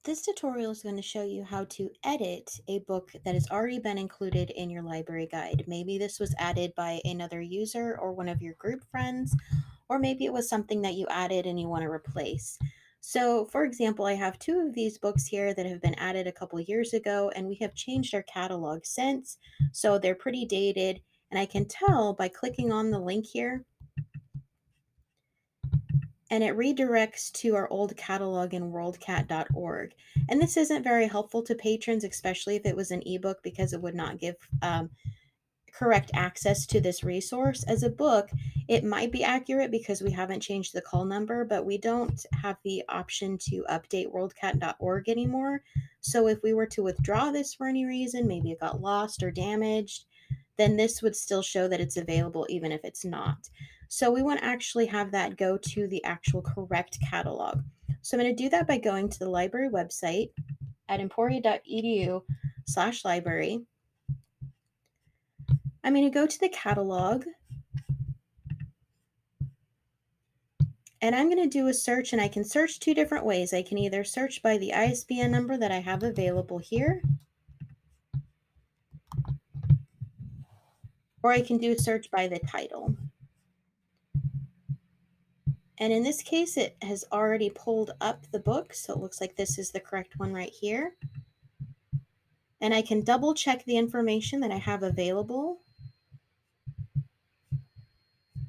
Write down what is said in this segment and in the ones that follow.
This tutorial is going to show you how to edit a book that has already been included in your library guide. Maybe this was added by another user or one of your group friends, or maybe it was something that you added and you want to replace. So, for example, I have two of these books here that have been added a couple years ago, and we have changed our catalog since, so they're pretty dated. And I can tell by clicking on the link here, and it redirects to our old catalog in worldcat.org. And this isn't very helpful to patrons, especially if it was an ebook, because it would not give correct access to this resource. As a book, it might be accurate because we haven't changed the call number, but we don't have the option to update worldcat.org anymore. So if we were to withdraw this for any reason, maybe it got lost or damaged, then this would still show that it's available even if it's not. So we want to actually have that go to the actual correct catalog. So I'm going to do that by going to the library website at emporia.edu/library. I'm going to go to the catalog, and I'm going to do a search, and I can search two different ways. I can either search by the ISBN number that I have available here, or I can do a search by the title. And in this case, it has already pulled up the book, so it looks like this is the correct one right here. And I can double check the information that I have available.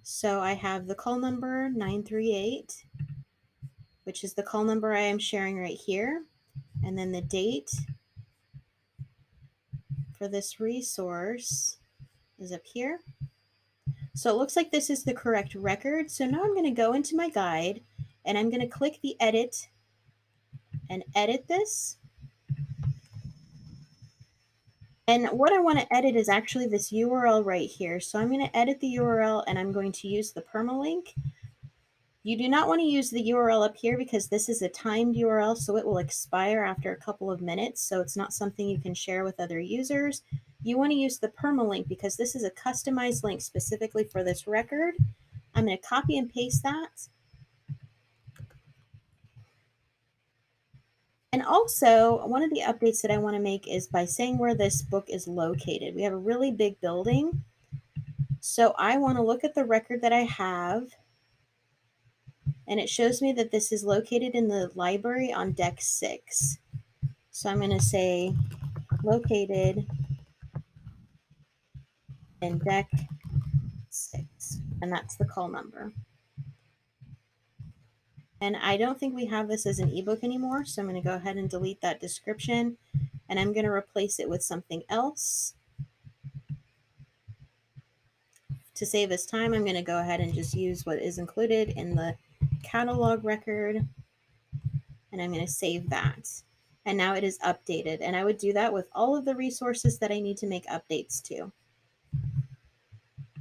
So I have the call number 938, which is the call number I am sharing right here, and then the date for this resource is up here. So it looks like this is the correct record. So now I'm going to go into my guide, and I'm going to click the edit and edit this. And what I want to edit is actually this URL right here. So I'm going to edit the URL, and I'm going to use the permalink. You do not want to use the URL up here because this is a timed URL, so it will expire after a couple of minutes. So it's not something you can share with other users. You want to use the permalink because this is a customized link specifically for this record. I'm going to copy and paste that. And also, one of the updates that I want to make is by saying where this book is located. We have a really big building, so I want to look at the record that I have, and it shows me that this is located in the library on deck 6. So I'm going to say located in deck 6, and that's the call number. And I don't think we have this as an ebook anymore, so I'm going to go ahead and delete that description, and I'm going to replace it with something else. To save us time, I'm going to go ahead and just use what is included in the catalog record, and I'm going to save that. And now it is updated, and I would do that with all of the resources that I need to make updates to.